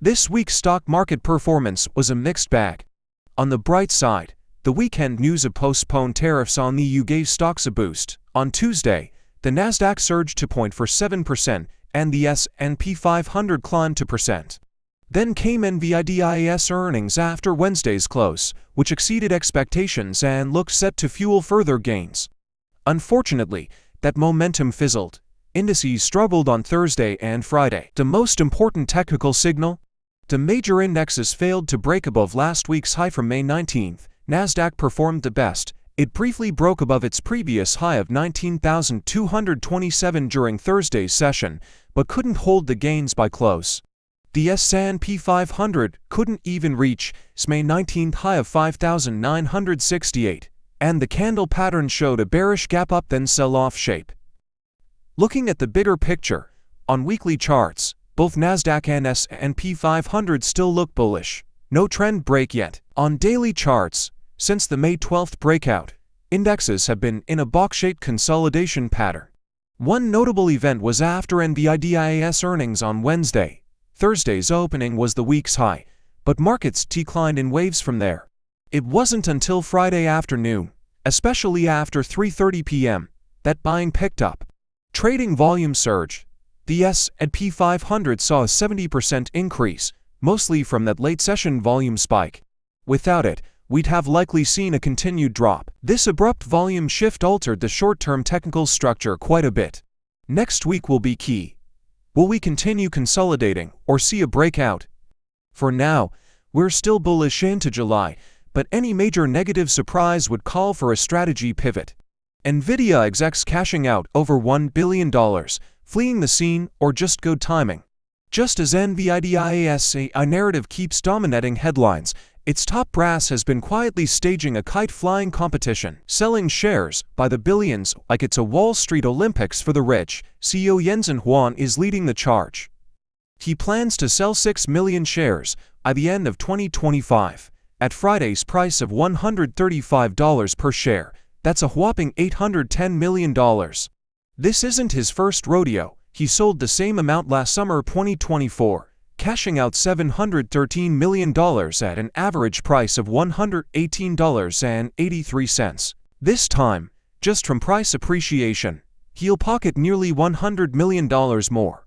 This week's stock market performance was a mixed bag. On the bright side, the weekend news of postponed tariffs on the EU gave stocks a boost. On Tuesday, the Nasdaq surged 2.47% and the S&P 500 climbed 2%. Then came NVIDIA's earnings after Wednesday's close, which exceeded expectations and looked set to fuel further gains. Unfortunately, that momentum fizzled. Indices struggled on Thursday and Friday. The most important technical signal? The major indexes failed to break above last week's high from May 19th. Nasdaq performed the best. It briefly broke above its previous high of 19,227 during Thursday's session, but couldn't hold the gains by close. The S&P 500 couldn't even reach its May 19th high of 5,968, and the candle pattern showed a bearish gap up then sell-off shape. Looking at the bigger picture, on weekly charts, both Nasdaq and S&P 500 still look bullish. No trend break yet. On daily charts, since the May 12th breakout, indexes have been in a box-shaped consolidation pattern. One notable event was after NVIDIA's earnings on Wednesday. Thursday's opening was the week's high, but markets declined in waves from there. It wasn't until Friday afternoon, especially after 3:30 p.m., that buying picked up. Trading volume surged. The S&P 500 saw a 70% increase, mostly from that late-session volume spike. Without it, we'd have likely seen a continued drop. This abrupt volume shift altered the short-term technical structure quite a bit. Next week will be key. Will we continue consolidating or see a breakout? For now, we're still bullish into July, but any major negative surprise would call for a strategy pivot. NVIDIA Execs cashing out over $1 billion, fleeing the scene, or just good timing. Just as NVIDIA's AI narrative keeps dominating headlines, its top brass has been quietly staging a kite-flying competition, selling shares by the billions like it's a Wall Street Olympics for the rich. CEO Jensen Huang is leading the charge. He plans to sell 6 million shares by the end of 2025, at Friday's price of $135 per share. That's a whopping $810 million. This isn't his first rodeo. He sold the same amount last summer 2024. Cashing out $713 million at an average price of $118.83. This time, just from price appreciation, he'll pocket nearly $100 million more.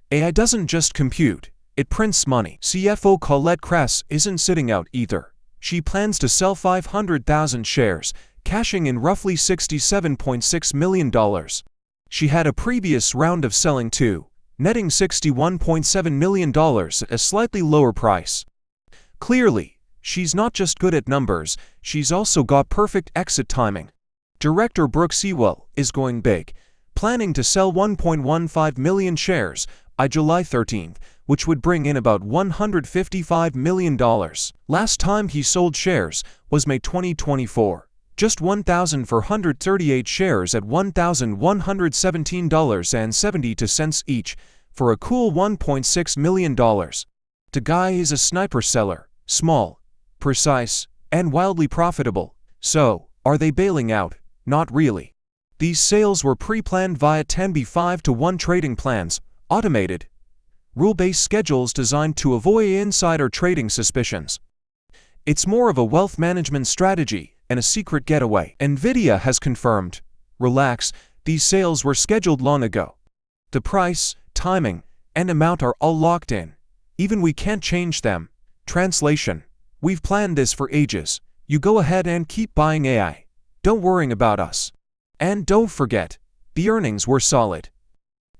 AI doesn't just compute, it prints money. CFO Colette Kress isn't sitting out either. She plans to sell 500,000 shares, cashing in roughly $67.6 million. She had a previous round of selling too, netting $61.7 million at a slightly lower price. Clearly, she's not just good at numbers, she's also got perfect exit timing. Director Brooke Sewell is going big, planning to sell 1.15 million shares by July 13th, which would bring in about $155 million. Last time he sold shares was May 2024. Just 1,438 shares at $1,117.72 each, for a cool $1.6 million. The guy is a sniper seller, small, precise, and wildly profitable. So, are they bailing out? Not really. These sales were pre-planned via 10b5-1 trading plans, automated, rule-based schedules designed to avoid insider trading suspicions. It's more of a wealth management strategy and a secret getaway. NVIDIA has confirmed, relax, these sales were scheduled long ago. The price, timing, and amount are all locked in. Even we can't change them. Translation: we've planned this for ages. You go ahead and keep buying AI. Don't worry about us. And don't forget, the earnings were solid.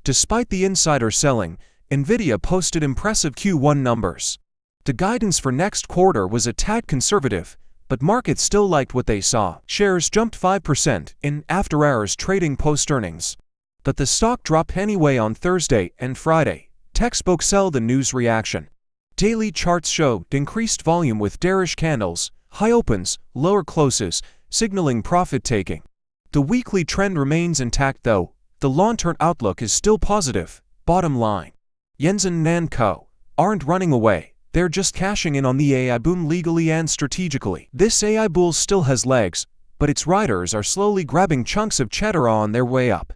Despite the insider selling, NVIDIA posted impressive Q1 numbers. The guidance for next quarter was a tad conservative, but markets still liked what they saw. Shares jumped 5% in after-hours trading post-earnings. But the stock dropped anyway on Thursday and Friday. Tech spoke sell the news reaction. Daily charts showed increased volume with bearish candles, high opens, lower closes, signaling profit-taking. The weekly trend remains intact though. The long-term outlook is still positive. Bottom line: Jensen and Co. aren't running away. They're just cashing in on the AI boom legally and strategically. This AI bull still has legs, but its riders are slowly grabbing chunks of cheddar on their way up.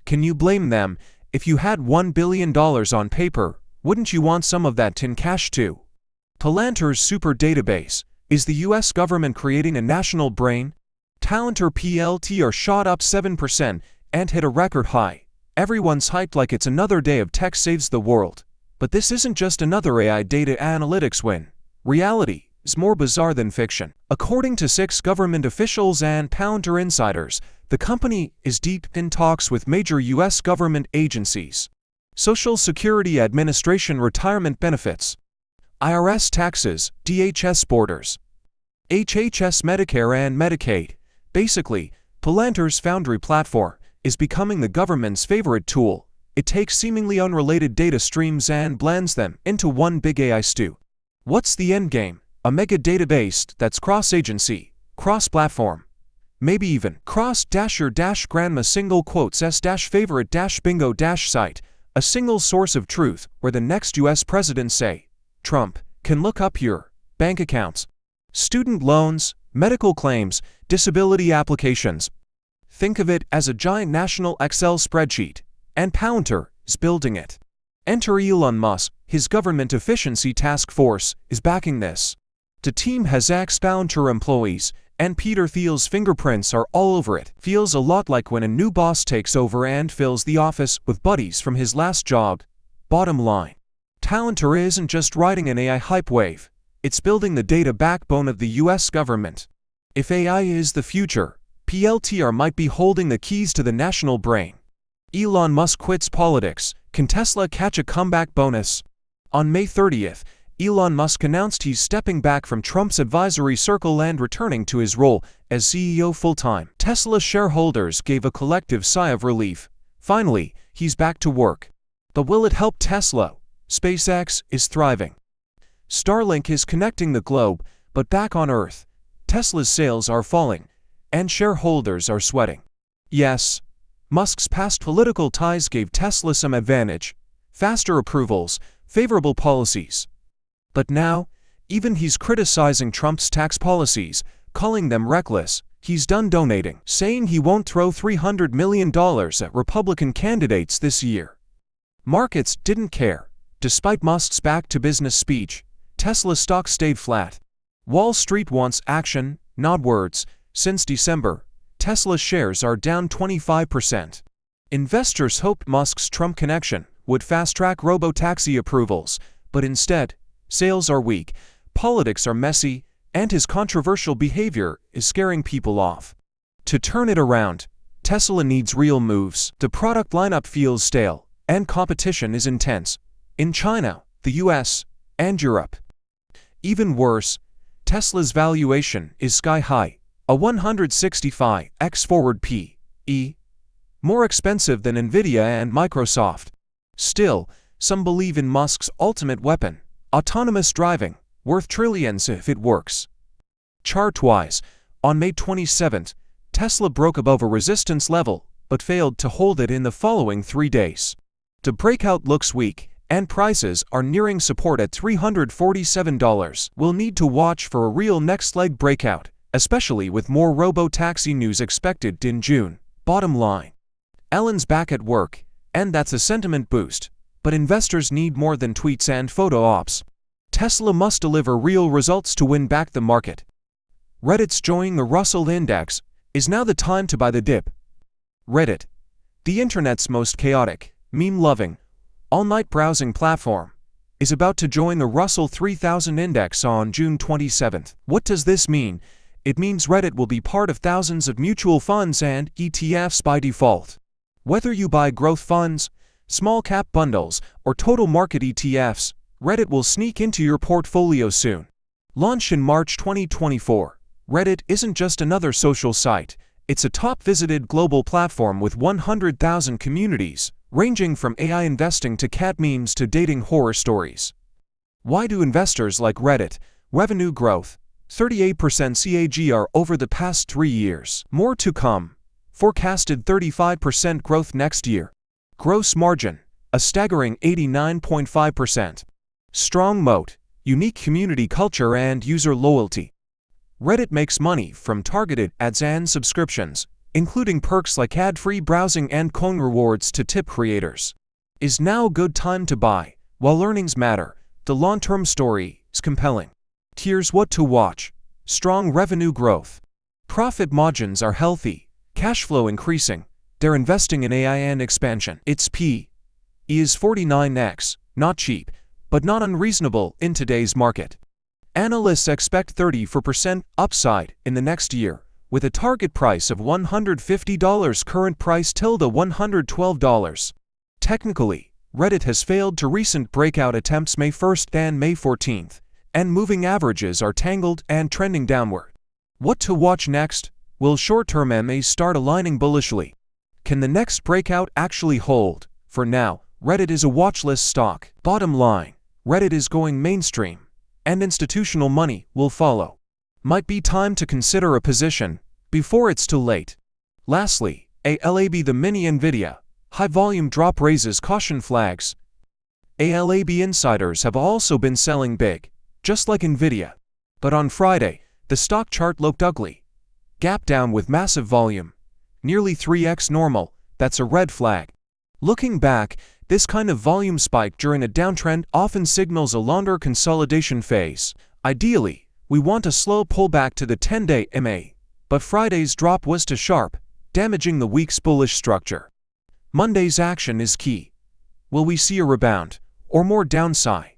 Can you blame them? If you had $1 billion on paper, Wouldn't you want some of that tin cash too? Palantir's super database. Is the US government creating a national brain? Palantir PLTR shot up 7% and hit a record high. Everyone's hyped like it's another day of tech saves the world. But this isn't just another AI data analytics win. Reality is more bizarre than fiction. According to 6 government officials and Palantir insiders, the company is deep in talks with major US government agencies. Social Security Administration retirement benefits, IRS taxes, DHS borders, HHS Medicare and Medicaid. Basically, Palantir's Foundry platform is becoming the government's favorite tool. It takes seemingly unrelated data streams and blends them into one big AI stew. What's the endgame? A mega database that's cross-agency, cross-platform, maybe even cross-your-grandma single quotes s-favorite-bingo-site, a single source of truth where the next US president, say, Trump, can look up your bank accounts, student loans, medical claims, disability applications. Think of it as a giant national Excel spreadsheet, and Palantir is building it. Enter Elon Musk. His government efficiency task force is backing this. The team has ex-Palantir employees, and Peter Thiel's fingerprints are all over it. Feels a lot like when a new boss takes over and fills the office with buddies from his last job. Bottom line, Palantir isn't just riding an AI hype wave, it's building the data backbone of the US government. If AI is the future, PLTR might be holding the keys to the national brain. Elon Musk quits politics. Can Tesla catch a comeback bonus? On May 30th, Elon Musk announced he's stepping back from Trump's advisory circle and returning to his role as CEO full-time. Tesla shareholders gave a collective sigh of relief. Finally, he's back to work. But will it help Tesla? SpaceX is thriving. Starlink is connecting the globe, but back on Earth, Tesla's sales are falling, and shareholders are sweating. Yes, Musk's past political ties gave Tesla some advantage, faster approvals, favorable policies. But now, even he's criticizing Trump's tax policies, calling them reckless. He's done donating, saying he won't throw $300 million at Republican candidates this year. Markets didn't care. Despite Musk's back-to-business speech, Tesla stock stayed flat. Wall Street wants action, not words. Since December, Tesla shares are down 25%. Investors hoped Musk's Trump connection would fast-track robo-taxi approvals, but instead, sales are weak, politics are messy, and his controversial behavior is scaring people off. To turn it around, Tesla needs real moves. The product lineup feels stale, and competition is intense in China, the US, and Europe. Even worse, Tesla's valuation is sky-high, a 165x forward P/E, more expensive than NVIDIA and Microsoft. Still, some believe in Musk's ultimate weapon, autonomous driving, worth trillions if it works. Chart-wise, on May 27th, Tesla broke above a resistance level, but failed to hold it in the following 3 days. The breakout looks weak, and prices are nearing support at $347. We'll need to watch for a real next leg breakout, especially with more robo-taxi news expected in June. Bottom line, Elon's back at work, and that's a sentiment boost. But investors need more than tweets and photo ops. Tesla must deliver real results to win back the market. Reddit's joining the Russell Index. Is now the time to buy the dip? Reddit, the internet's most chaotic, meme-loving, all-night browsing platform, is about to join the Russell 3000 Index on June 27th. What does this mean? It means Reddit will be part of thousands of mutual funds and ETFs by default. Whether you buy growth funds, small-cap bundles, or total market ETFs, Reddit will sneak into your portfolio soon. Launched in March 2024, Reddit isn't just another social site, it's a top-visited global platform with 100,000 communities, ranging from AI investing to cat memes to dating horror stories. Why do investors like Reddit? Revenue growth, 38% CAGR over the past 3 years. More to come. Forecasted 35% growth next year. Gross margin, a staggering 89.5%. Strong moat, unique community culture and user loyalty. Reddit makes money from targeted ads and subscriptions, including perks like ad-free browsing and coin rewards to tip creators. Is now a good time to buy? While earnings matter, the long-term story is compelling. Here's what to watch. Strong revenue growth. Profit margins are healthy, cash flow increasing. They're investing in AI and expansion. Its P/E is 49x, not cheap, but not unreasonable in today's market. Analysts expect 34% upside in the next year, with a target price of $150, current price $112. Technically, Reddit has failed to recent breakout attempts May 1st and May 14th, and moving averages are tangled and trending downward. What to watch next? Will short-term MAs start aligning bullishly? Can the next breakout actually hold? For now, Reddit is a watchlist stock. Bottom line, Reddit is going mainstream, and institutional money will follow. Might be time to consider a position before it's too late. Lastly, ALAB, the mini NVIDIA high-volume drop raises caution flags. ALAB insiders have also been selling big, just like NVIDIA. But on Friday, the stock chart looked ugly. Gap down with massive volume. Nearly 3x normal, that's a red flag. Looking back, this kind of volume spike during a downtrend often signals a longer consolidation phase. Ideally, we want a slow pullback to the 10-day MA, but Friday's drop was too sharp, damaging the week's bullish structure. Monday's action is key. Will we see a rebound, or more downside?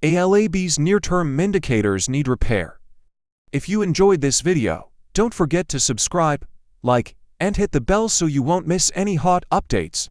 ALAB's near-term indicators need repair. If you enjoyed this video, don't forget to subscribe, like, and hit the bell so you won't miss any hot updates.